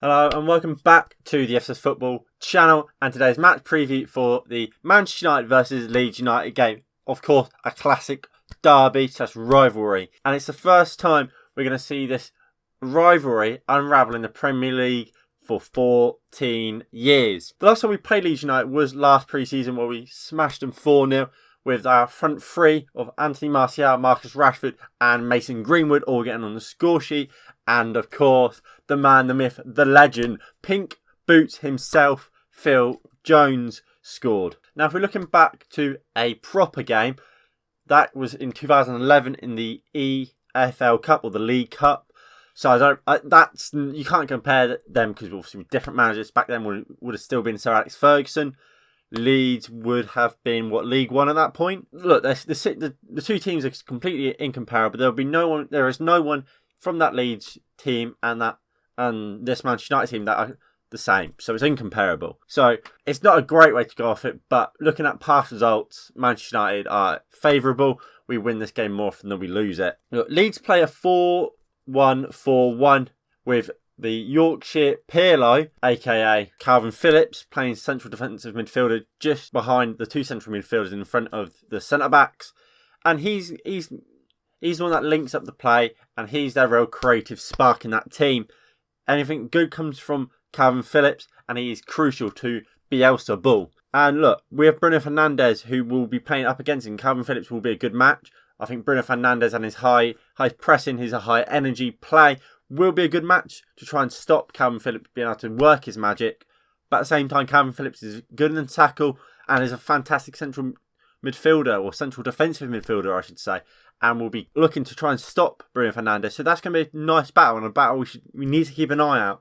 Hello and welcome back to the FS Football channel and today's match preview for the Manchester United versus Leeds United game. Of course, a classic derby / rivalry, and it's the first time we're going to see this rivalry unravel in the Premier League for 14 years. The last time we played Leeds United was last pre-season where we smashed them 4-0 with our front three of Anthony Martial, Marcus Rashford and Mason Greenwood all getting on the score sheet. And of course, the man, the myth, the legend, Pink Boots himself, Phil Jones, scored. Now, if we're looking back to a proper game, that was in 2011 in the EFL Cup or the League Cup. So you can't compare them because obviously with different managers. Back then would have still been Sir Alex Ferguson. Leeds would have been League One at that point. Look, the two teams are completely incomparable. There is no one from that Leeds team and this Manchester United team that are the same. So it's incomparable. So it's not a great way to go off it, but looking at past results, Manchester United are favourable. We win this game more often than we lose it. Look, Leeds play a 4-1-4-1 with the Yorkshire Pirlo, aka Calvin Phillips, playing central defensive midfielder just behind the two central midfielders in front of the centre-backs. And he's the one that links up the play, and he's their real creative spark in that team. Anything good comes from Calvin Phillips, and he is crucial to Bielsa Bull. And look, we have Bruno Fernandes, who will be playing up against him. Calvin Phillips will be a good match. I think Bruno Fernandes and his high pressing, his high energy play will be a good match to try and stop Calvin Phillips being able to work his magic. But at the same time, Calvin Phillips is good in the tackle and is a fantastic central midfielder, or central defensive midfielder, I should say. And we'll be looking to try and stop Bruno Fernandes. So that's going to be a nice battle, and a battle we need to keep an eye out.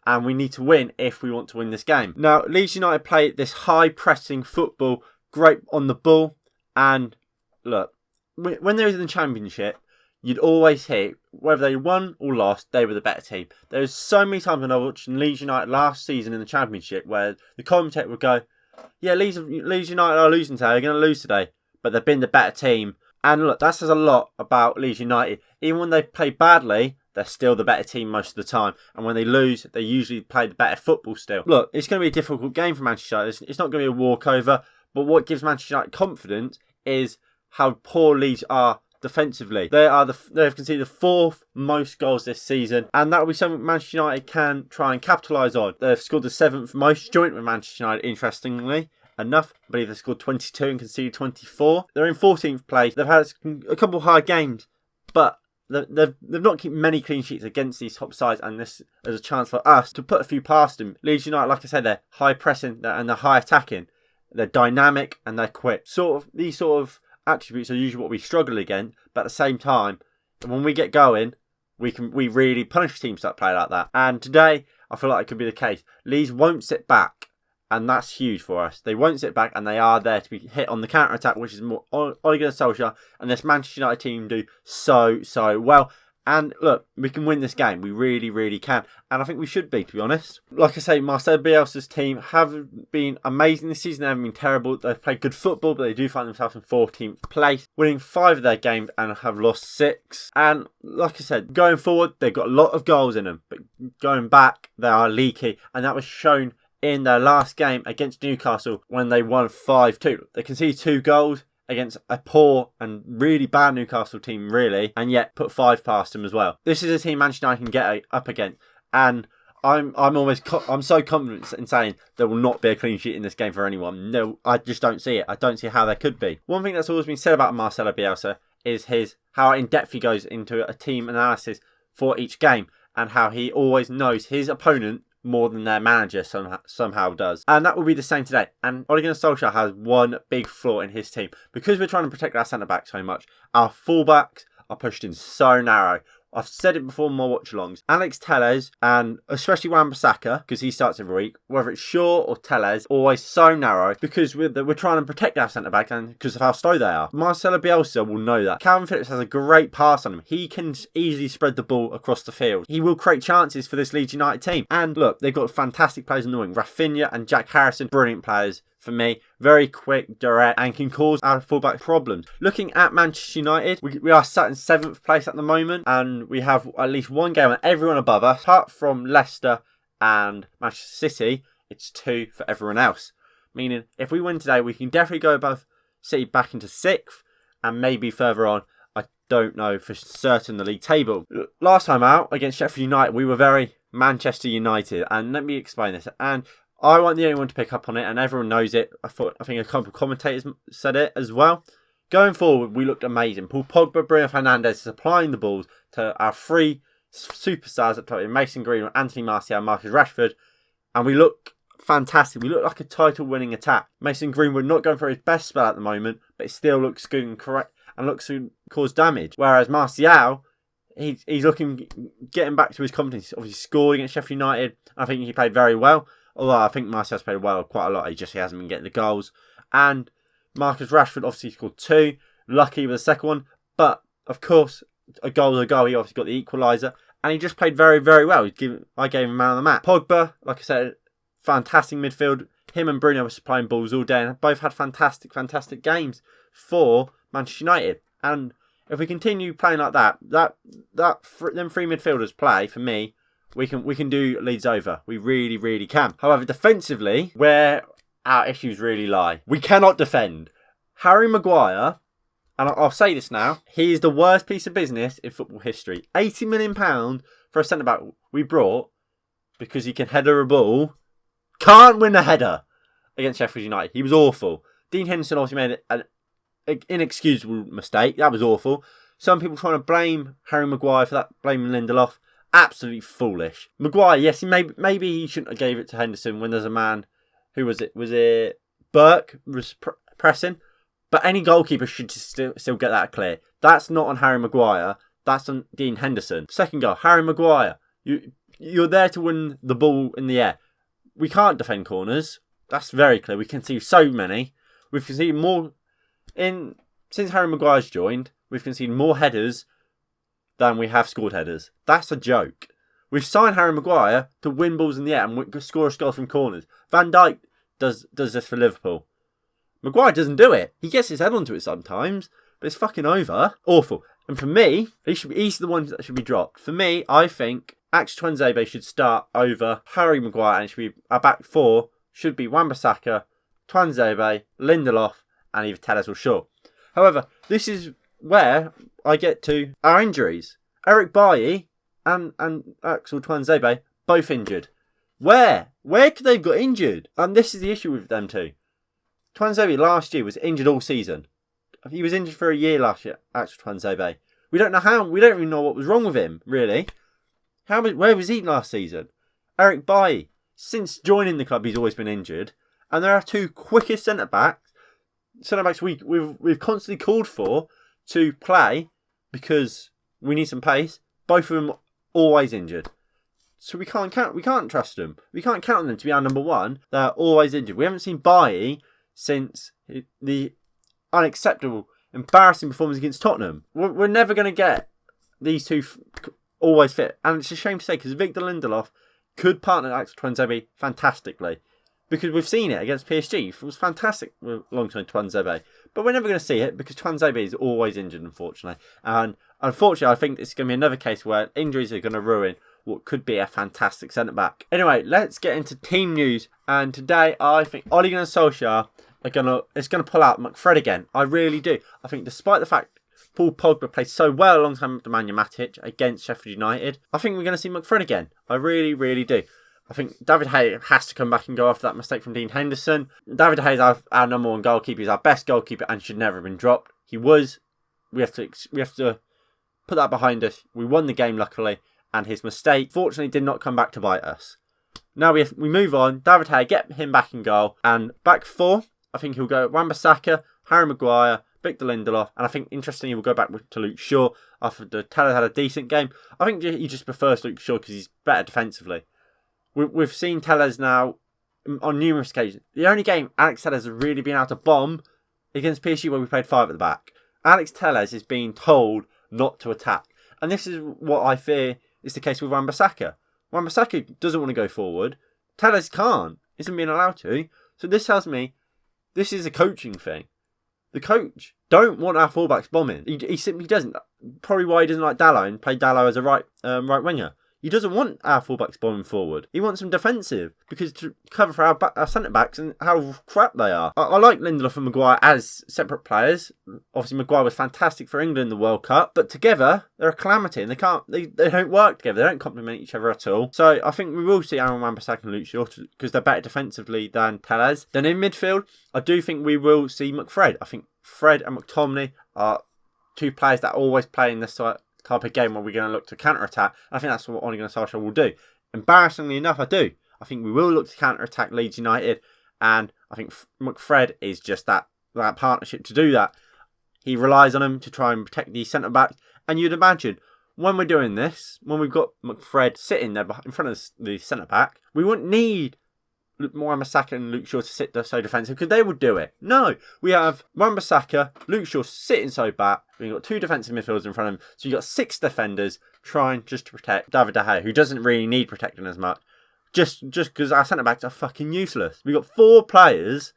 And we need to win if we want to win this game. Now, Leeds United play this high-pressing football, great on the ball. And look, when they're in the Championship, you'd always hear, whether they won or lost, they were the better team. There's so many times when I watched Leeds United last season in the Championship where the commentator would go, yeah, Leeds United are losing today, they're going to lose today, but they've been the better team. And look, that says a lot about Leeds United. Even when they play badly, they're still the better team most of the time. And when they lose, they usually play the better football still. Look, it's going to be a difficult game for Manchester United. It's not going to be a walkover, but what gives Manchester United confidence is how poor Leeds are defensively. They've conceded the fourth most goals this season, and that will be something Manchester United can try and capitalise on. They've scored the seventh most, joint with Manchester United, interestingly enough. I believe they've scored 22 and conceded 24. They're in 14th place. They've had a couple of hard games, but they've not kept many clean sheets against these top sides, and this is a chance for us to put a few past them. Leeds United, like I said, they're high pressing and they're high attacking. They're dynamic and they're quick. These sort of attributes are usually what we struggle against, but at the same time, when we get going, we really punish teams that play like that. And today, I feel like it could be the case. Leeds won't sit back, and that's huge for us. They won't sit back, and they are there to be hit on the counter-attack, which is more Ole Gunnar Solskjaer and this Manchester United team do so well. And look, we can win this game. We really, really can. And I think we should be, to be honest. Like I say, Marcel Bielsa's team have been amazing this season. They haven't been terrible. They've played good football, but they do find themselves in 14th place, winning 5 of their games and have lost 6. And like I said, going forward, they've got a lot of goals in them. But going back, they are leaky. And that was shown in their last game against Newcastle when they won 5-2. They conceded 2 goals against a poor and really bad Newcastle team, really, and yet put 5 past them as well. This is a team Manchester United can get up against, and I'm so confident in saying there will not be a clean sheet in this game for anyone. No, I just don't see it. I don't see how there could be. One thing that's always been said about Marcelo Bielsa is how in depth he goes into a team analysis for each game, and how he always knows his opponent more than their manager somehow does. And that will be the same today. And Ole Gunnar Solskjaer has one big flaw in his team. Because we're trying to protect our centre-backs so much, our full-backs are pushed in so narrow. I've said it before in my watch-alongs. Alex Telles, and especially Wan-Bissaka, because he starts every week, whether it's Shaw or Telles, always so narrow because we're trying to protect our centre-back and because of how slow they are. Marcelo Bielsa will know that. Calvin Phillips has a great pass on him. He can easily spread the ball across the field. He will create chances for this Leeds United team. And look, they've got fantastic players in the wing. Rafinha and Jack Harrison, brilliant players. For me, very quick, direct, and can cause our fullback problems. Looking at Manchester United, we are sat in 7th place at the moment, and we have at least one game on everyone above us, apart from Leicester and Manchester City, it's 2 for everyone else. Meaning, if we win today, we can definitely go above City back into 6th, and maybe further on. I don't know for certain the league table. Last time out against Sheffield United, we were very Manchester United, and let me explain this. And I wasn't the only one to pick up on it, and everyone knows it. I think a couple of commentators said it as well. Going forward, we looked amazing. Paul Pogba, Bruno Fernandes supplying the balls to our 3 superstars up top, Mason Greenwood, Anthony Martial, Marcus Rashford, and we look fantastic. We look like a title-winning attack. Mason Greenwood not going for his best spell at the moment, but it still looks good and correct and looks to cause damage. Whereas Martial, he's looking, getting back to his confidence. He's obviously scored against Sheffield United. I think he played very well. Although I think Martial's played well quite a lot. He hasn't been getting the goals. And Marcus Rashford obviously scored 2. Lucky with the second one. But, of course, a goal is a goal. He obviously got the equaliser. And he just played very, very well. I gave him man of the match. Pogba, like I said, fantastic midfield. Him and Bruno were supplying balls all day. And both had fantastic, fantastic games for Manchester United. And if we continue playing like that, them 3 midfielders play, for me, we can do Leeds over. We really, really can. However, defensively, where our issues really lie, we cannot defend. Harry Maguire, and I'll say this now, he is the worst piece of business in football history. £80 million for a centre-back we brought because he can header a ball. Can't win a header against Sheffield United. He was awful. Dean Henderson obviously made an inexcusable mistake. That was awful. Some people trying to blame Harry Maguire for that, blaming Lindelof. Absolutely foolish. Maguire, yes, maybe he shouldn't have gave it to Henderson when there's a man, who was it? Was it Burke was pressing? But any goalkeeper should still get that clear. That's not on Harry Maguire. That's on Dean Henderson. Second goal, Harry Maguire. You're there to win the ball in the air. We can't defend corners. That's very clear. We concede so many. We've conceded more since Harry Maguire's joined. We've conceded more headers than we have scored headers. That's a joke. We've signed Harry Maguire to win balls in the air and score goals from corners. Van Dijk does this for Liverpool. Maguire doesn't do it. He gets his head onto it sometimes, but it's fucking over. Awful. And for me, he's the one that should be dropped. For me, I think Axel Tuanzebe should start over Harry Maguire, and it should be our back 4 should be Wan-Bissaka, Tuanzebe, Lindelof, and either Telles or Shaw. However, this is where I get to our injuries. Eric Bailly and Axel Tuanzebe both injured. Where could they've got injured? And this is the issue with them two. Tuanzebe last year was injured all season. He was injured for a year last year, Axel Tuanzebe. We don't know how. We don't even know what was wrong with him, really. Where was he last season? Eric Bailly, since joining the club, he's always been injured. And there are 2 quickest centre-backs we've constantly called for to play because we need some pace. Both of them always injured. So we can't trust them. We can't count on them to be our number 1. They're always injured. We haven't seen Bailly since the unacceptable, embarrassing performance against Tottenham. We're never going to get these 2 always fit. And it's a shame to say because Victor Lindelof could partner Axel Tuanzebe fantastically. Because we've seen it against PSG. It was fantastic alongside Tuanzebe. But we're never going to see it because Tuanzebe is always injured, unfortunately. And unfortunately, I think it's going to be another case where injuries are going to ruin what could be a fantastic centre-back. Anyway, let's get into team news. And today, I think Ole Gunnar Solskjaer is going to pull out McFred again. I really do. I think despite the fact Paul Pogba played so well alongside Nemanja Matic against Sheffield United, I think we're going to see McFred again. I really, really do. I think David Hay has to come back and go after that mistake from Dean Henderson. David Hay is our number 1 goalkeeper. He's our best goalkeeper and should never have been dropped. He was. We have to put that behind us. We won the game, luckily, and his mistake, fortunately, did not come back to bite us. Now we move on. David Hay, get him back in goal. And back 4, I think he'll go Wan-Bissaka, Harry Maguire, Victor Lindelof, and I think, interestingly, we'll go back to Luke Shaw after Telles had a decent game. I think he just prefers Luke Shaw because he's better defensively. We've seen Telles now on numerous occasions. The only game Alex Telles has really been able to bomb against PSG where we played 5 at the back. Alex Telles is being told not to attack. And this is what I fear is the case with Wan-Bissaka. Wan-Bissaka doesn't want to go forward. Telles can't. Isn't being allowed to. So this tells me this is a coaching thing. The coach don't want our fullbacks bombing. He simply doesn't. Probably why he doesn't like Dalot and play Dalot as a right winger. He doesn't want our fullbacks bombing forward. He wants them defensive because to cover for our centre backs and how crap they are. I like Lindelof and Maguire as separate players. Obviously, Maguire was fantastic for England in the World Cup, but together they're a calamity and they don't work together. They don't complement each other at all. So I think we will see Aaron Wan-Bissaka and Luke Shaw because they're better defensively than Telles. Then in midfield, I do think we will see McFred. I think Fred and McTominay are two players that always play in this type of game where we're going to look to counter-attack. I think that's what Ole Gunnar Solskjaer will do. Embarrassingly enough, I do. I think we will look to counter-attack Leeds United, and I think McFred is just that partnership to do that. He relies on him to try and protect the centre-backs, and you'd imagine when we're doing this, when we've got McFred sitting there in front of the centre-back, we wouldn't need Wan-Bissaka and Luke Shaw to sit there so defensive because they would do it. No, we have Wan-Bissaka, Luke Shaw sitting so back. We've got two defensive midfielders in front of him. So you've got 6 defenders trying just to protect David De Gea, who doesn't really need protecting as much. Just because our centre-backs are fucking useless. We've got 4 players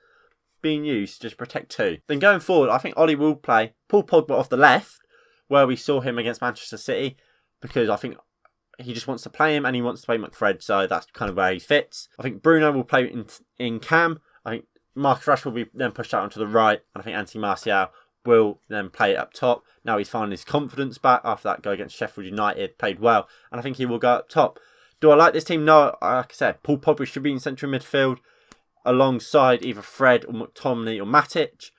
being used to just protect 2. Then going forward, I think Ollie will play Paul Pogba off the left, where we saw him against Manchester City, because I think he just wants to play him and he wants to play McFred, so that's kind of where he fits. I think Bruno will play in Cam. I think Marcus Rashford will be then pushed out onto the right, and I think Anthony Martial will then play it up top. Now he's finding his confidence back after that go against Sheffield United, played well, and I think he will go up top. Do I like this team? No, like I said, Paul Pogba should be in central midfield alongside either Fred or McTominay or Matic.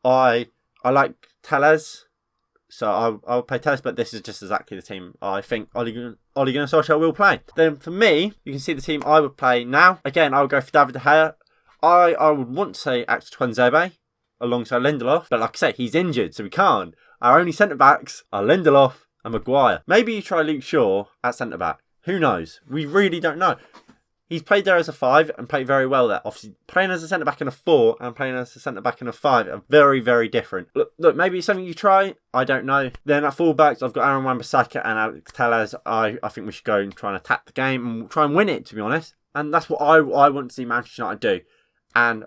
I like Telles. So I'll play Telles, but this is just exactly the team I think Ole Gunnar Solskjaer will play. Then for me, you can see the team I would play now. Again, I would go for David De Gea. I would want to say Axel Tuanzebe alongside Lindelof, but like I say, he's injured, so we can't. Our only centre-backs are Lindelof and Maguire. Maybe you try Luke Shaw at centre-back. Who knows? We really don't know. He's played there as a 5 and played very well there. Obviously, playing as a centre-back in a 4 and playing as a centre-back in a 5 are very, very different. Look, maybe it's something you try. I don't know. Then at full-backs, I've got Aaron Wan-Bissaka and Alex Telles. I think we should go and try and attack the game and try and win it, to be honest. And that's what I want to see Manchester United do. And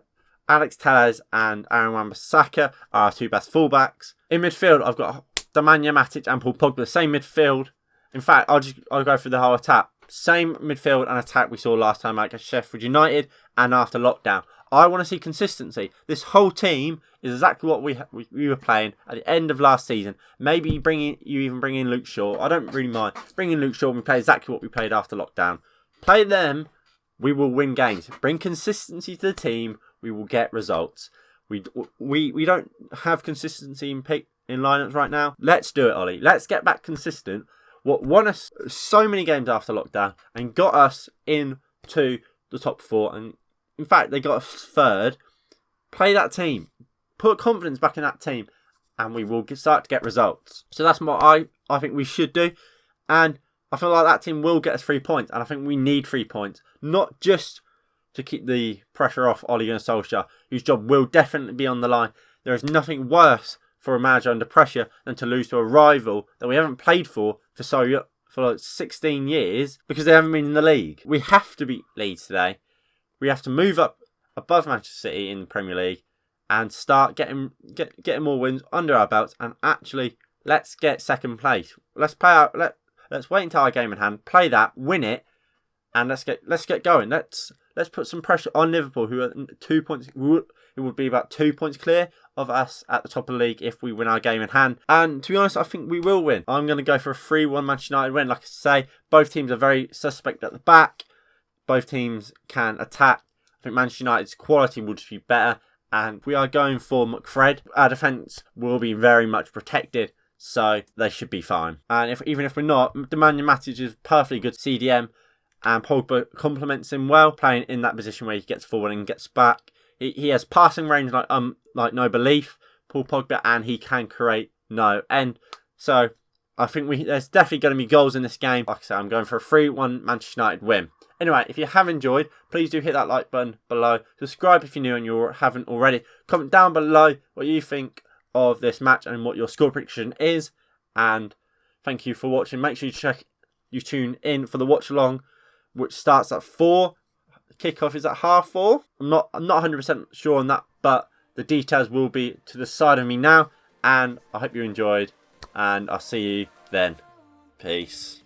Alex Telles and Aaron Wan-Bissaka are our 2 best full-backs. In midfield, I've got Nemanja Matic and Paul Pogba, same midfield. In fact, I'll go for the whole attack. Same midfield and attack we saw last time against Sheffield United and after lockdown. I want to see consistency. This whole team is exactly what we were playing at the end of last season. Maybe you even bring in Luke Shaw. I don't really mind. Bring in Luke Shaw and we play exactly what we played after lockdown. Play them, we will win games. Bring consistency to the team, we will get results. We don't have consistency in lineups right now. Let's do it, Ollie. Let's get back consistent. What won us so many games after lockdown and got us into the top 4. And in fact, they got us 3rd. Play that team. Put confidence back in that team. And we will start to get results. So that's what I think we should do. And I feel like that team will get us 3 points. And I think we need 3 points. Not just to keep the pressure off Ole Gunnar Solskjaer, whose job will definitely be on the line. There is nothing worse for a manager under pressure than to lose to a rival that we haven't played for like 16 years because they haven't been in the league. We have to beat Leeds today. We have to move up above Manchester City in the Premier League and start getting more wins under our belts. And actually, let's get 2nd place. Let's play out. Let's wait until our game in hand, play that, win it, and let's get going. Let's put some pressure on Liverpool, who are 2 points. It would be about 2 points clear of us at the top of the league if we win our game in hand. And to be honest, I think we will win. I'm going to go for a 3-1 Manchester United win. Like I say, both teams are very suspect at the back. Both teams can attack. I think Manchester United's quality will just be better. And we are going for McFred. Our defence will be very much protected, so they should be fine. And even if we're not, Nemanja Matic is perfectly good CDM. And Pogba complements him well, playing in that position where he gets forward and gets back. He has passing range like no belief, Paul Pogba, and he can create no end. So I think there's definitely going to be goals in this game. Like I said, I'm going for a 3-1 Manchester United win. Anyway, if you have enjoyed, please do hit that like button below. Subscribe if you're new and you haven't already. Comment down below what you think of this match and what your score prediction is. And thank you for watching. Make sure you tune in for the watch along, which starts at 4. Kickoff is at 4:30. I'm not 100% sure on that, but the details will be to the side of me now. And I hope you enjoyed, and I'll see you then. Peace.